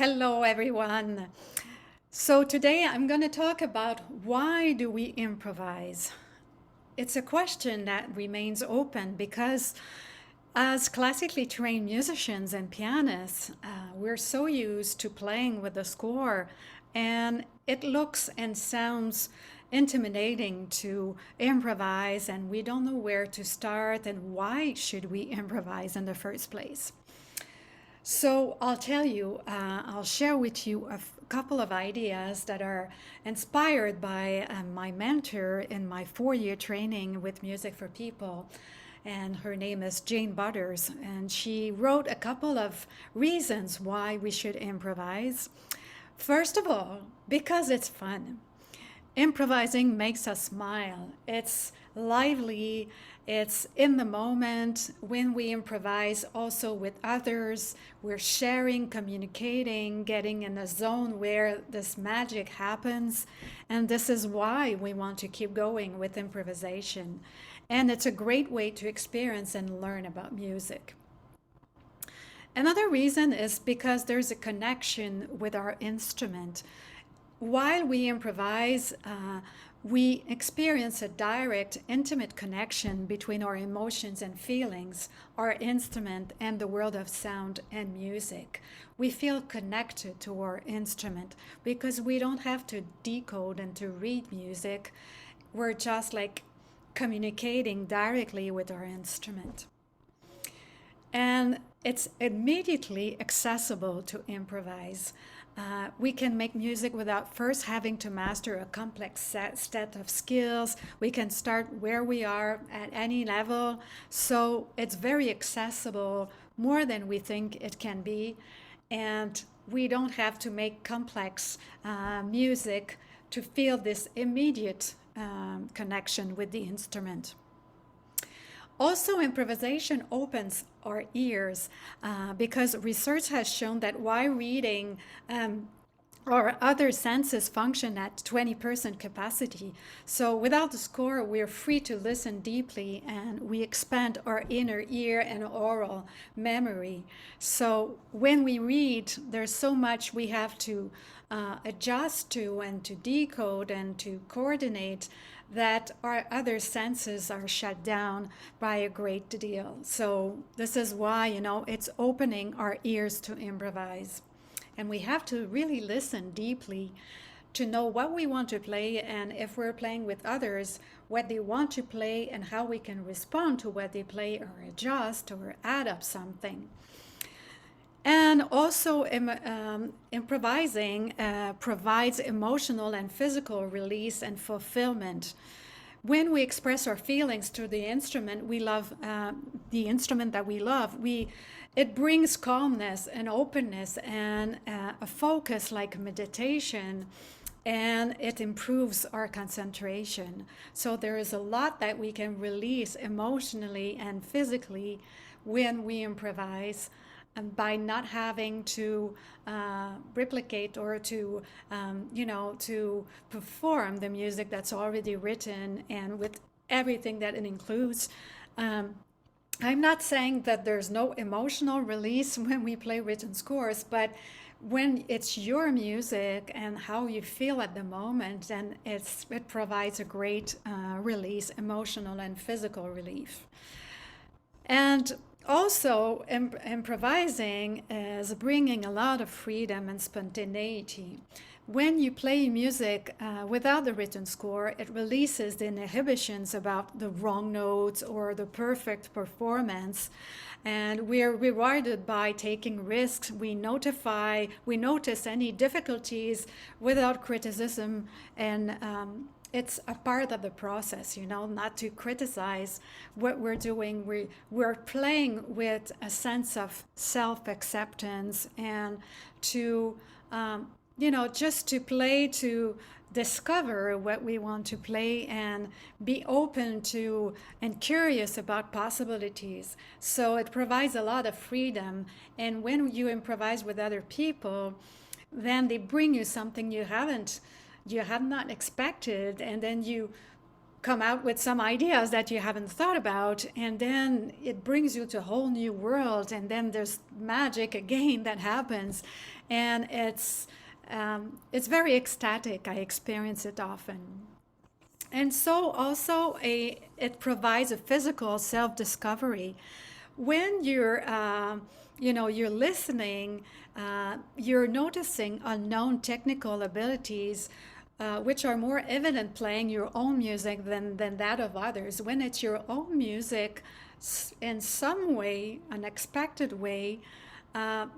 Hello, everyone. So today I'm going to talk about why do we improvise? It's a question that remains open because as classically trained musicians and pianists, we're so used to playing with the score, and it looks and sounds intimidating to improvise, and we don't know where to start and why should we improvise in the first place. So I'll tell you, I'll share with you a couple of ideas that are inspired by my mentor in my 4 year training with Music for People. And her name is Jane Butters. And she wrote a couple of reasons why we should improvise. First of all, because it's fun. Improvising makes us smile. It's lively, it's in the moment. When we improvise also with others, we're sharing, communicating, getting in a zone where this magic happens. And this is why we want to keep going with improvisation. And it's a great way to experience and learn about music. Another reason is because there's a connection with our instrument. While we improvise, we experience a direct, intimate connection between our emotions and feelings, our instrument, and the world of sound and music. We feel connected to our instrument because we don't have to decode and to read music. We're just like communicating directly with our instrument. And it's immediately accessible to improvise. We can make music without first having to master a complex set of skills. We can start where we are at any level. So it's very accessible, more than we think it can be. And we don't have to make complex music to feel this immediate connection with the instrument. Also, improvisation opens our ears because research has shown that while reading, our other senses function at 20% capacity. So without the score, we're free to listen deeply and we expand our inner ear and oral memory. So when we read, there's so much we have to adjust to and to decode and to coordinate that our other senses are shut down by a great deal. So this is why, it's opening our ears to improvise. And we have to really listen deeply to know what we want to play, and if we're playing with others, what they want to play and how we can respond to what they play or adjust or add up something. And also, improvising provides emotional and physical release and fulfillment. When we express our feelings through the instrument we love, the instrument that we love, it brings calmness and openness and a focus like meditation, and it improves our concentration. So there is a lot that we can release emotionally and physically when we improvise, and by not having to replicate or to to perform the music that's already written and with everything that it includes. I'm not saying that there's no emotional release when we play written scores, but when it's your music and how you feel at the moment, then it provides a great release, emotional and physical relief. And also, improvising is bringing a lot of freedom and spontaneity. When you play music without the written score, it releases the inhibitions about the wrong notes or the perfect performance. And we're rewarded by taking risks. We notice any difficulties without criticism, and it's a part of the process, not to criticize what we're doing. We're playing with a sense of self-acceptance and to, just to play, to discover what we want to play and be open to and curious about possibilities. So it provides a lot of freedom. And when you improvise with other people, then they bring you something you have not expected, and then come out with some ideas that you haven't thought about, and then it brings you to a whole new world, and then there's magic again that happens, and it's very ecstatic. I experience it often. And so also it provides a physical self-discovery. When you're listening, you're noticing unknown technical abilities, which are more evident playing your own music than that of others. When it's your own music, in some way, unexpected way,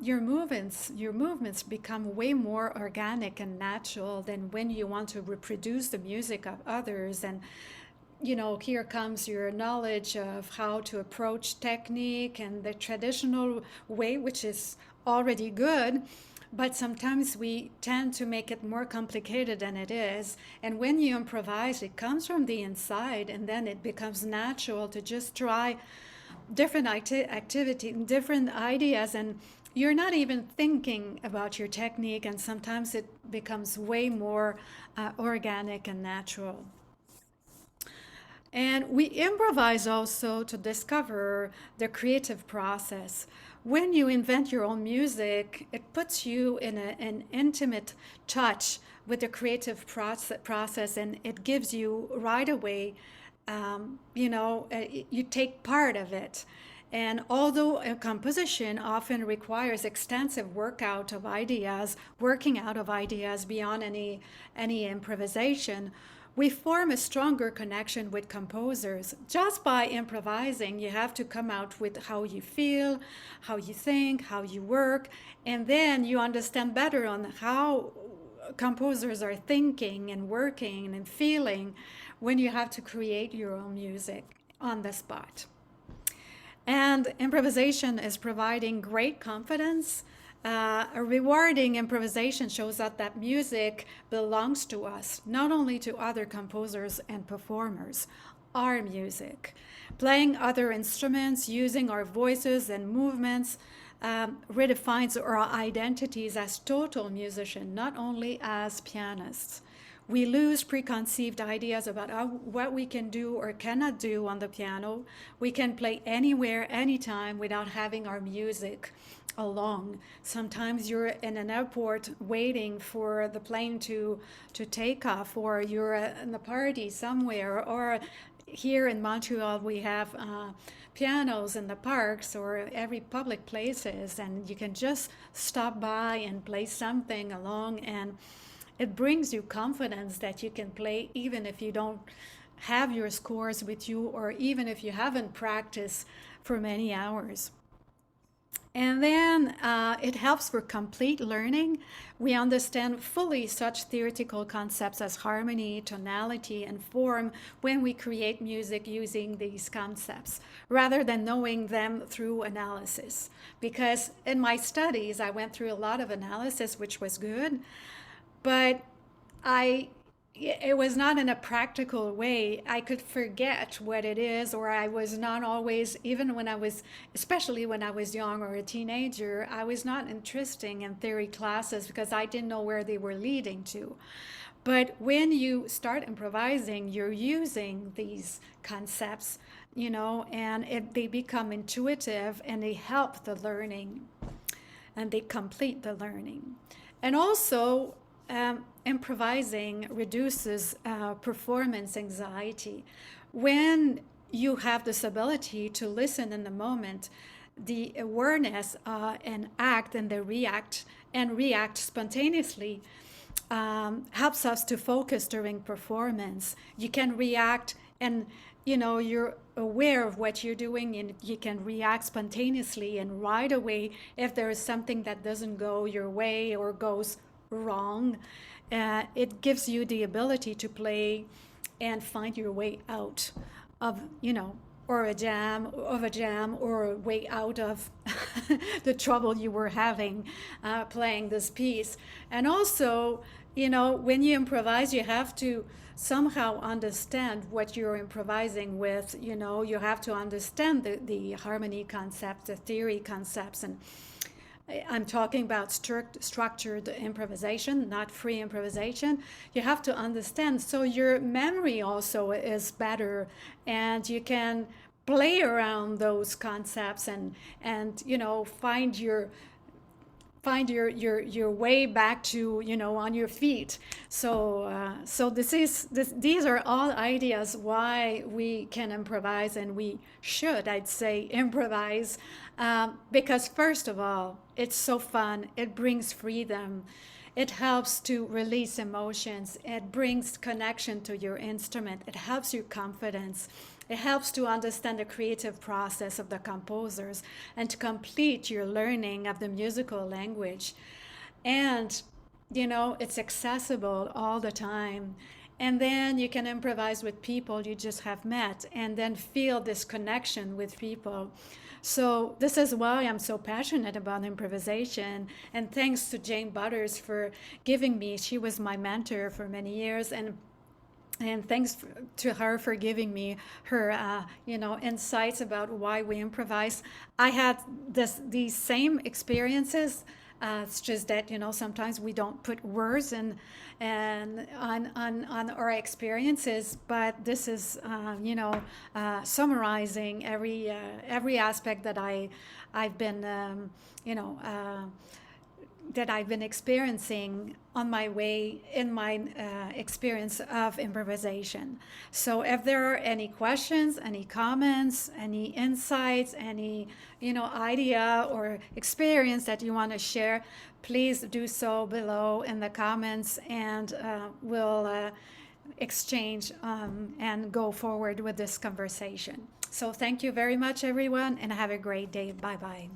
your movements become way more organic and natural than when you want to reproduce the music of others. And here comes your knowledge of how to approach technique and the traditional way, which is already good. But sometimes we tend to make it more complicated than it is. And when you improvise, it comes from the inside, and then it becomes natural to just try different activity, different ideas, and you're not even thinking about your technique, and sometimes it becomes way more organic and natural. And we improvise also to discover the creative process. When you invent your own music, it puts you in an intimate touch with the creative process, and it gives you right away, you take part of it. And although a composition often requires extensive working out of ideas beyond any improvisation, we form a stronger connection with composers. Just by improvising, you have to come out with how you feel, how you think, how you work, and then you understand better on how composers are thinking and working and feeling when you have to create your own music on the spot. And improvisation is providing great confidence. A rewarding improvisation shows that music belongs to us, not only to other composers and performers. Our music, playing other instruments, using our voices and movements, redefines our identities as total musicians, not only as pianists. We lose preconceived ideas about what we can do or cannot do on the piano. We can play anywhere, anytime without having our music along. Sometimes you're in an airport waiting for the plane to take off, or you're in a party somewhere, or here in Montreal we have pianos in the parks or every public places, and you can just stop by and play something along, and it brings you confidence that you can play even if you don't have your scores with you, or even if you haven't practiced for many hours. And then it helps for complete learning. We understand fully such theoretical concepts as harmony, tonality, and form when we create music using these concepts, rather than knowing them through analysis. Because in my studies, I went through a lot of analysis, which was good, but I it was not in a practical way. I could forget what it is, or I was not always, even when I was, especially when I was young or a teenager, I was not interested in theory classes because I didn't know where they were leading to. But when you start improvising, you're using these concepts, and they become intuitive, and they help the learning, and they complete the learning. And also, improvising reduces performance anxiety. When you have this ability to listen in the moment, the awareness and act and the react spontaneously helps us to focus during performance. You can react, and you're aware of what you're doing, and you can react spontaneously and right away if there is something that doesn't go your way or goes wrong. It gives you the ability to play and find your way out of, or a jam, or a way out of the trouble you were having playing this piece. And also, when you improvise, you have to somehow understand what you're improvising with. You have to understand the harmony concepts, the theory concepts, and I'm talking about structured improvisation, not free improvisation. You have to understand, so your memory also is better, and you can play around those concepts and find your way back to on your feet. So these are all ideas why we can improvise, and we should, I'd say, improvise, because first of all, it's so fun. It brings freedom. It helps to release emotions. It brings connection to your instrument. It helps you confidence. It helps to understand the creative process of the composers and to complete your learning of the musical language. And, it's accessible all the time. And then you can improvise with people you just have met and then feel this connection with people. So this is why I'm so passionate about improvisation. And thanks to Jane Butters for giving me, she was my mentor for many years. And thanks to her for giving me her, insights about why we improvise. I had these same experiences. It's just that sometimes we don't put words and on our experiences, but this is summarizing every aspect I've been you know. That I've been experiencing on my way in my experience of improvisation. So if there are any questions, any comments, any insights, any idea or experience that you want to share, please do so below in the comments, and we'll exchange and go forward with this conversation. So thank you very much, everyone, and have a great day. Bye bye.